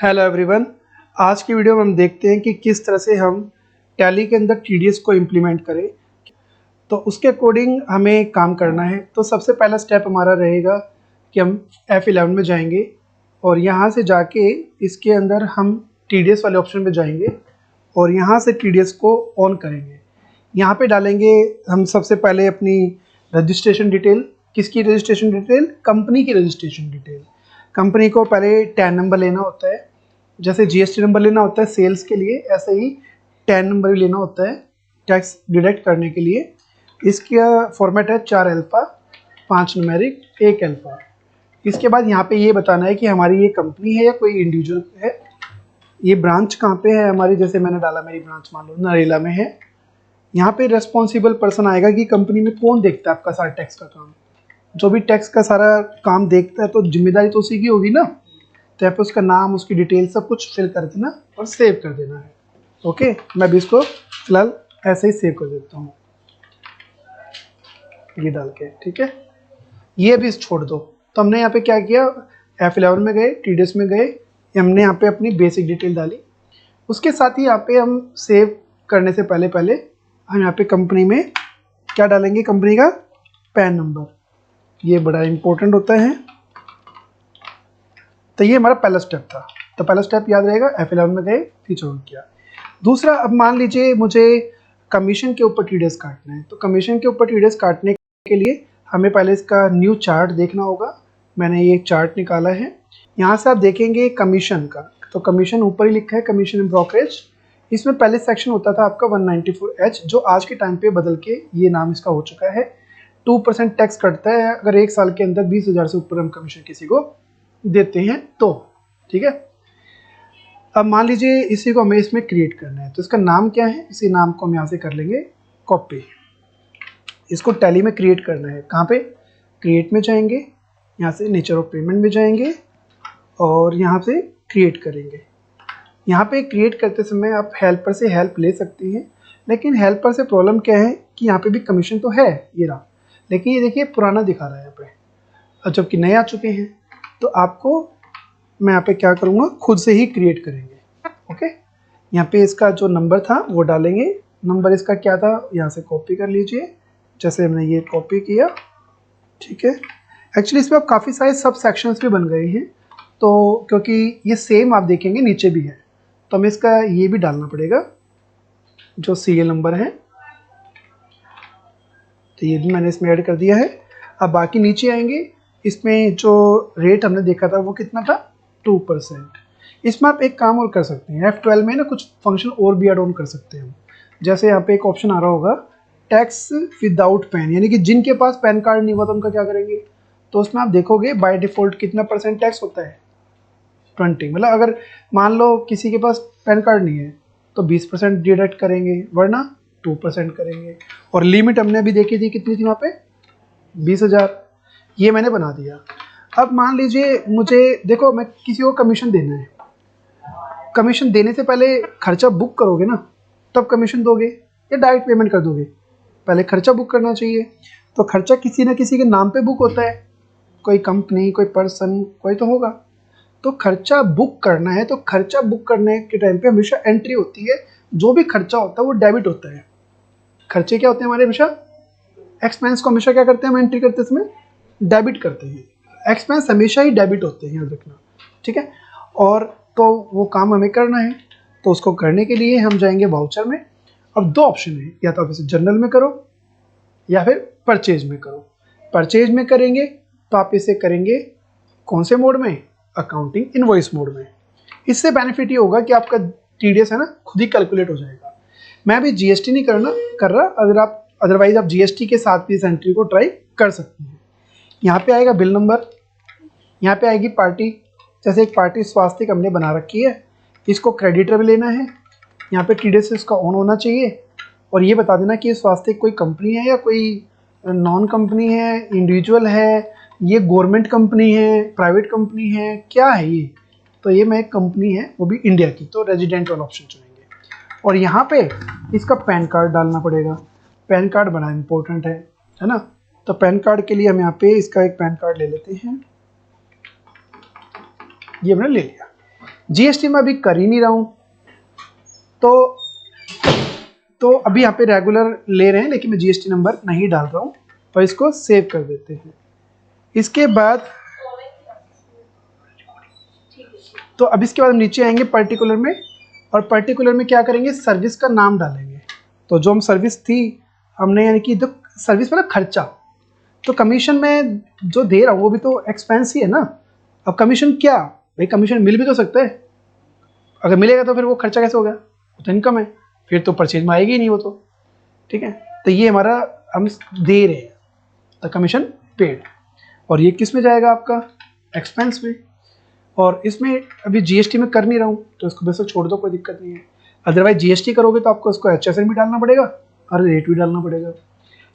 Hello everyone. आज की video में हम देखते हैं कि किस तरह से हम टैली के अंदर टीडीएस को इम्प्लीमेंट करें। तो उसके अकॉर्डिंग हमें काम करना है। तो सबसे पहला स्टेप हमारा रहेगा कि हम F11 में जाएंगे और यहाँ से जाके इसके अंदर हम टीडीएस वाले ऑप्शन पे जाएंगे और यहाँ से टीडीएस को ऑन करेंगे। यहाँ पे डालेंगे हम सबसे पहले अपनी रजिस्ट्रेशन डिटेल। किसकी रजिस्ट्रेशन डिटेल? कंपनी की रजिस्ट्रेशन डिटेल। कंपनी को पहले टैन नंबर लेना होता है, जैसे जीएसटी नंबर लेना होता है सेल्स के लिए, ऐसे ही टैन नंबर भी लेना होता है टैक्स डिडक्ट करने के लिए। इसका फॉर्मेट है 4 अल्फ़ा 5 न्यूमेरिक 1 अल्फ़ा। इसके बाद यहाँ पे ये बताना है कि हमारी ये कंपनी है या कोई इंडिविजुअल है, ये ब्रांच कहाँ पे है हमारी। जैसे मैंने डाला मेरी ब्रांच मान लो नरेला में है। यहाँ पे रेस्पॉन्सिबल पर्सन आएगा कि कंपनी में कौन देखता है आपका सारा टैक्स का काम। जो भी टैक्स का सारा काम देखता है तो जिम्मेदारी तो उसी की होगी ना। तो यहाँ पे उसका नाम, उसकी डिटेल सब कुछ फिल कर देना और सेव कर देना है। ओके, मैं भी इसको फिलहाल ऐसे ही सेव कर देता हूँ ये डाल के। ठीक है, ये भी छोड़ दो। तो हमने यहाँ पे क्या किया, F11 में गए, टीडीएस में गए, हमने यहाँ पे अपनी बेसिक डिटेल डाली। उसके साथ ही यहाँ पे हम सेव करने से पहले हम यहाँ पे कंपनी में क्या डालेंगे, कंपनी का पैन नंबर। ये बड़ा इंपॉर्टेंट होता है। तो ये हमारा पहला स्टेप था। तो पहला स्टेप याद रहेगा, F11 में गए, फीचर ऑन किया। दूसरा, अब मान लीजिए मुझे कमीशन के ऊपर टीडीएस काटना है। तो कमीशन के ऊपर टीडीएस काटने के लिए हमें पहले इसका न्यू चार्ट देखना होगा। मैंने ये चार्ट निकाला है। यहाँ से आप देखेंगे कमीशन का, तो कमीशन ऊपर ही लिखा है, कमीशन एंड ब्रोकरेज। इसमें पहले सेक्शन होता था आपका 194H, जो आज के टाइम पे बदल के ये नाम इसका हो चुका है। 2% टैक्स कटता है अगर एक साल के अंदर 20,000 से ऊपर हम कमीशन किसी को देते हैं तो। ठीक है, अब मान लीजिए इसी को हमें इसमें क्रिएट करना है। तो इसका नाम क्या है, इसी नाम को हम यहाँ से कर लेंगे कॉपी। इसको टैली में क्रिएट करना है। कहाँ पे? क्रिएट में जाएंगे, यहाँ से नेचर ऑफ पेमेंट में जाएंगे और यहाँ से क्रिएट करेंगे। यहाँ पे क्रिएट करते समय आप हेल्पर से हेल्प ले सकते हैं, लेकिन हेल्पर से प्रॉब्लम क्या है कि यहाँ पे भी कमीशन तो है ये रहा, लेकिन ये देखिए पुराना दिखा रहा है यहाँ पे, और जबकि नए आ चुके हैं। तो आपको मैं यहाँ पे क्या करूँगा, खुद से ही क्रिएट करेंगे। ओके, यहाँ पे इसका जो नंबर था वो डालेंगे। नंबर इसका क्या था, यहाँ से कॉपी कर लीजिए, जैसे हमने ये कॉपी किया। ठीक है, एक्चुअली इसमें अब काफ़ी सारे सब सेक्शंस भी बन गए हैं, तो क्योंकि ये सेम आप देखेंगे नीचे भी है, तो हमें इसका ये भी डालना पड़ेगा जो सीरियल नंबर है। तो ये भी मैंने इसमें ऐड कर दिया है। अब बाकी नीचे आएंगे, इसमें जो रेट हमने देखा था वो कितना था, 2%। इसमें आप एक काम और कर सकते हैं, F12 में ना कुछ फंक्शन और भी ऐड ऑन कर सकते हैं। जैसे यहाँ पे एक ऑप्शन आ रहा होगा टैक्स विदाउट पैन, यानी कि जिनके पास पैन कार्ड नहीं हुआ तो उनका क्या करेंगे। तो उसमें आप देखोगे बाय डिफ़ॉल्ट कितना % टैक्स होता है, 20। मतलब अगर मान लो किसी के पास पैन कार्ड नहीं है तो 20% डिडक्ट करेंगे, वरना 2% करेंगे। और लिमिट हमने अभी देखी थी, कितनी थी वहाँ पे, 20,000। ये मैंने बना दिया। अब मान लीजिए मुझे, देखो मैं किसी को कमीशन देना है, कमीशन देने से पहले खर्चा बुक करोगे ना, तब कमीशन दोगे या डायरेक्ट पेमेंट कर दोगे? पहले खर्चा बुक करना चाहिए। तो खर्चा किसी न किसी के नाम पे बुक होता है, कोई कंपनी, कोई पर्सन, कोई तो होगा। तो खर्चा बुक करना है, तो खर्चा बुक करने के टाइम पे हमेशा एंट्री होती है। जो भी खर्चा होता है वो डेबिट होता है। खर्चे क्या होते हैं हमारे, हमेशा एक्सपेंस को हमेशा क्या करते हैं हम एंट्री करते समय डेबिट करते हैं। एक्सपेंस हमेशा ही डेबिट होते हैं, याद रखना। ठीक है, और तो वो काम हमें करना है, तो उसको करने के लिए हम जाएंगे वाउचर में। अब 2 ऑप्शन है, या तो आप इसे जनरल में करो या फिर परचेज में करो। परचेज में करेंगे तो आप इसे करेंगे कौन से मोड में, अकाउंटिंग इनवॉइस मोड में। इससे बेनिफिट ये होगा कि आपका टीडीएस है ना खुद ही कैलकुलेट हो जाएगा। मैं अभी जीएसटी नहीं कर रहा, अगर आप अदरवाइज आप जीएसटी के साथ भी इस एंट्री को ट्राई कर सकते हैं। यहाँ पे आएगा बिल नंबर, यहाँ पे आएगी पार्टी। जैसे एक पार्टी स्वास्थ्य हमने बना रखी है, इसको क्रेडिटर भी लेना है। यहाँ पे टीडीएस इसका ऑन होना चाहिए और ये बता देना कि ये स्वास्थ्य कोई कंपनी है या कोई नॉन कंपनी है, इंडिविजुअल है, ये गवर्नमेंट कंपनी है, प्राइवेट कंपनी है, क्या है ये। तो ये मैं एक कंपनी है, वो भी इंडिया की, तो रेजिडेंट वाला ऑप्शन चुनेंगे। और यहाँ पे इसका पैन कार्ड डालना पड़ेगा। पैन कार्ड बड़ा इंपॉर्टेंट है ना। तो पैन कार्ड के लिए हम यहाँ पे इसका एक पैन कार्ड ले लेते हैं, ये हमने ले लिया। जीएसटी में अभी कर ही नहीं रहा हूँ, तो अभी यहाँ पे रेगुलर ले रहे हैं, लेकिन मैं जीएसटी नंबर नहीं डाल रहा हूँ, और इसको सेव कर देते हैं। इसके बाद तो अब इसके बाद हम नीचे आएंगे पर्टिकुलर में, और पर्टिकुलर में क्या करेंगे, सर्विस का नाम डालेंगे। तो जो हम सर्विस थी हमने, यानी कि जो सर्विस मतलब खर्चा, तो कमीशन में जो दे रहा हूँ वो भी तो एक्सपेंस ही है ना। अब कमीशन क्या भाई, कमीशन मिल भी तो सकता है, अगर मिलेगा तो फिर वो खर्चा कैसे हो गया, वो तो इनकम है, फिर तो परचेज में आएगी ही नहीं वो तो, ठीक है। तो ये हमारा हम दे रहे हैं द कमीशन पेड, और ये किस में जाएगा आपका, एक्सपेंस में। और इसमें अभी जीएसटी में कर नहीं रहा हूँ तो इसको वैसे छोड़ दो, कोई दिक्कत नहीं है। अदरवाइज जीएसटी करोगे तो आपको इसको HSN भी डालना पड़ेगा और रेट भी डालना पड़ेगा।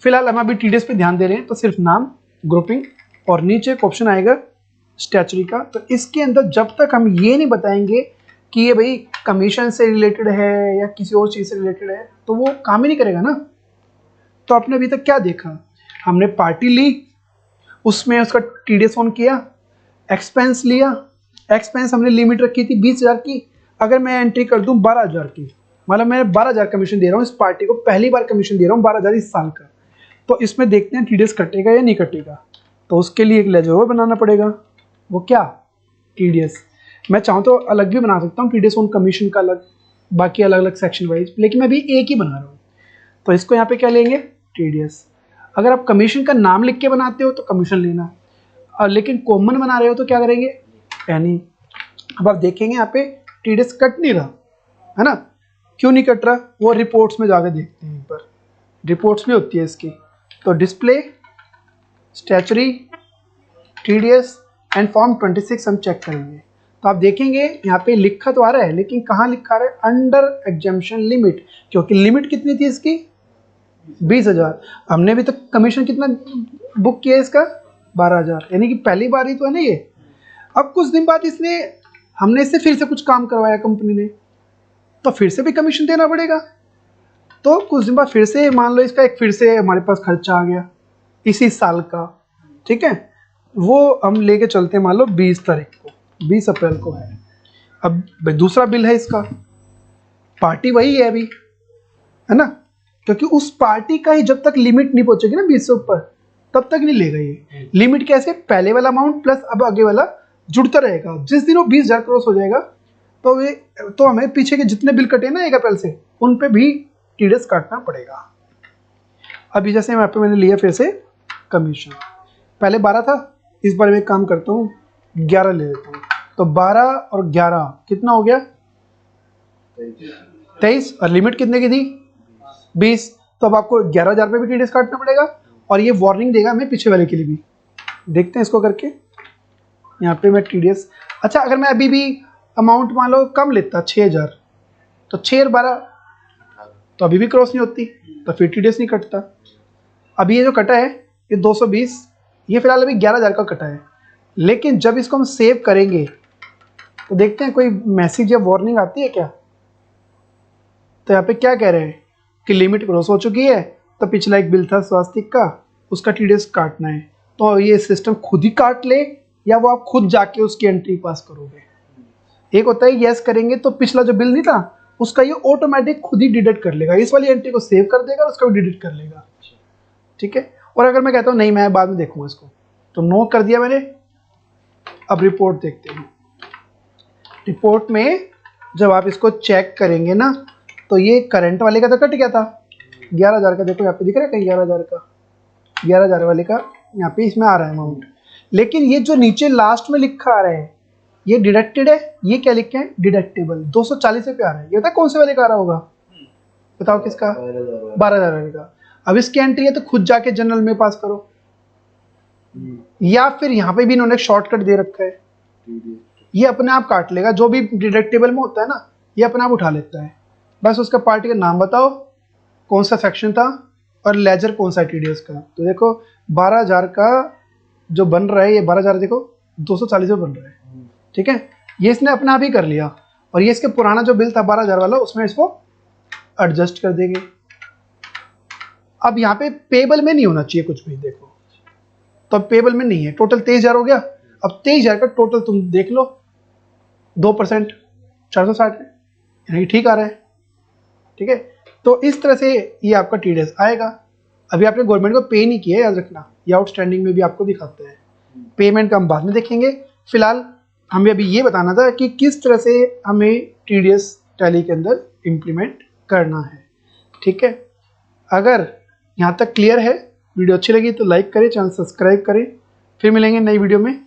फिलहाल हम अभी टीडीएस पे ध्यान दे रहे हैं, तो सिर्फ नाम, ग्रुपिंग, और नीचे एक ऑप्शन आएगा स्टैचुरी का। तो इसके अंदर जब तक हम ये नहीं बताएंगे कि ये भाई कमीशन से रिलेटेड है या किसी और चीज़ से रिलेटेड है, तो वो काम ही नहीं करेगा ना। तो आपने अभी तक क्या देखा, हमने पार्टी ली, उसमें उसका टीडीएस ऑन किया, एक्सपेंस लिया, एक्सपेंस हमने लिमिट रखी थी 20,000 की, अगर मैं एंट्री कर दूं 12,000 की, मतलब मैं 12,000 कमीशन दे रहा हूँ इस पार्टी को, पहली बार कमीशन दे रहा हूँ 12,000 इस साल का, तो इसमें देखते हैं टीडीएस कटेगा या नहीं कटेगा। तो उसके लिए एक लेजर और बनाना पड़ेगा, वो क्या, टीडीएस। मैं चाहूँ तो अलग भी बना सकता हूँ, टीडीएस ऑन कमीशन का अलग, बाकी अलग अलग सेक्शन वाइज, लेकिन मैं अभी एक ही बना रहा हूँ। तो इसको यहाँ पे क्या लेंगे, टीडीएस। अगर आप कमीशन का नाम लिख के बनाते हो तो कमीशन लेना, और लेकिन कॉमन बना रहे हो तो क्या करेंगे, यानी अब आप देखेंगे यहाँ पे टीडीएस कट नहीं रहा है ना। क्यों नहीं कट रहा, वो रिपोर्ट्स में जाकर देखते हैं, पर रिपोर्ट्स में होती है इसकी। तो display, statutory, TDS and form 26 हम चेक करेंगे, तो आप देखेंगे यहाँ पे लिखा तो आ रहा है, लेकिन कहाँ लिखा आ रहा है, अंडर एग्जेम्पशन लिमिट, क्योंकि लिमिट कितनी थी इसकी, 20,000। हमने अभी तक कमीशन कितना बुक किया इसका, 12,000, यानी कि पहली बार ही तो है ना ये। अब कुछ दिन बाद हमने इससे फिर से कुछ काम करवाया कंपनी ने, तो फिर से भी कमीशन देना पड़ेगा। तो कुछ दिन बाद फिर से मान लो इसका एक फिर से हमारे पास खर्चा आ गया इसी साल का, ठीक है, वो हम लेके चलते हैं मान लो 20 तारीख को, 20 अप्रैल को है। अब दूसरा बिल है इसका, पार्टी वही है अभी, है ना, क्योंकि उस पार्टी का ही जब तक लिमिट नहीं पहुंचेगी ना 20 से ऊपर, तब तक नहीं लेगा ये। लिमिट कैसे, पहले वाला अमाउंट प्लस अब आगे वाला जुड़ता रहेगा। जिस दिन वो 20,000 क्रॉस हो जाएगा तो हमें पीछे के जितने बिल कटे ना 1 अप्रैल से, उन पे भी टीडीएस काटना पड़ेगा। अभी जैसे यहाँ पे मैंने लिया फिर से कमीशन, पहले 12 था, इस बार मैं काम करता हूँ 11 ले लेता हूँ। तो 12 और 11 कितना हो गया, 23, और लिमिट कितने की थी, 20। तो अब आपको 11,000 पे भी टीडीएस काटना पड़ेगा, और ये वार्निंग देगा हमें पीछे वाले के लिए भी। देखते हैं इसको करके, यहाँ पे मैं टीडीएस, अच्छा अगर मैं अभी भी अमाउंट मान लो कम लेता 6,000, तो 6 और 12 तो अभी भी क्रॉस नहीं होती, तो फिर टीडीएस नहीं कटता। अभी ये जो कटा है ये 220, ये फिलहाल अभी 11,000 का कटा है, लेकिन जब इसको हम सेव करेंगे तो देखते हैं कोई मैसेज या वार्निंग आती है क्या। तो यहाँ पे क्या कह रहे हैं कि लिमिट क्रॉस हो चुकी है, तो पिछला एक बिल था स्वास्तिक का, उसका टीडीएस काटना है। तो ये सिस्टम खुद ही काट ले या वो आप खुद जाके उसकी एंट्री पास करोगे। एक होता है यस करेंगे तो पिछला जो बिल नहीं था उसका ये ऑटोमेटिक खुद ही डिडक्ट कर लेगा, इस वाली एंट्री को सेव कर देगा और उसका भी डिडक्ट कर लेगा, ठीक है। और अगर मैं कहता हूँ नहीं मैं बाद में देखूंगा इसको, तो नो कर दिया मैंने। अब रिपोर्ट देखते हैं, रिपोर्ट में जब आप इसको चेक करेंगे ना, तो ये करंट वाले का तो कट गया था 11,000 का, देखो यहाँ पे दिख रहा है कहीं 11,000 का, 11,000 वाले का यहाँ पे इसमें आ रहा है अमाउंट। लेकिन ये जो नीचे लास्ट में लिखा आ रहा है ये डिडक्टेड है, ये क्या लिखे हैं, डिडक्टेबल, 240 रुपये आ रहा है। ये पता है कौन से वाले का आ रहा होगा, बताओ किसका, 12,000 वाले का। अब इसकी एंट्री है तो खुद जाके जनरल में पास करो, या फिर यहाँ पे भी इन्होंने शॉर्टकट दे रखा है, ये अपने आप काट लेगा, जो भी डिडक्टेबल में होता है ना ये अपने आप उठा लेता है। बस उसका पार्टी का नाम बताओ, कौन सा सेक्शन था और लेजर कौन सा है टीडीएस का। तो देखो 12,000 का जो बन रहा है, ये 12,000 देखो 240 में बन रहा है, ठीक है, ये इसने अपने आप ही कर लिया। और ये इसके पुराना जो बिल था 12,000 वाला, उसमें इसको एडजस्ट कर देंगे। अब यहाँ पे पेबल में नहीं होना चाहिए कुछ भी, देखो तो अब पेबल में नहीं है, टोटल 23,000 हो गया। अब 23,000 का टोटल तुम देख लो, 2%, 460 है, यानी ठीक आ रहा है। ठीक है, तो इस तरह से ये आपका TDS आएगा। अभी आपने गवर्नमेंट को पे नहीं किया है, याद रखना, ये आउटस्टैंडिंग में भी आपको दिखाते हैं। पेमेंट का हम बाद में देखेंगे, फिलहाल हमें अभी ये बताना था कि किस तरह से हमें TDS टैली के अंदर इम्प्लीमेंट करना है। ठीक है, अगर यहाँ तक क्लियर है, वीडियो अच्छी लगी तो लाइक करें, चैनल सब्सक्राइब करें। फिर मिलेंगे नई वीडियो में।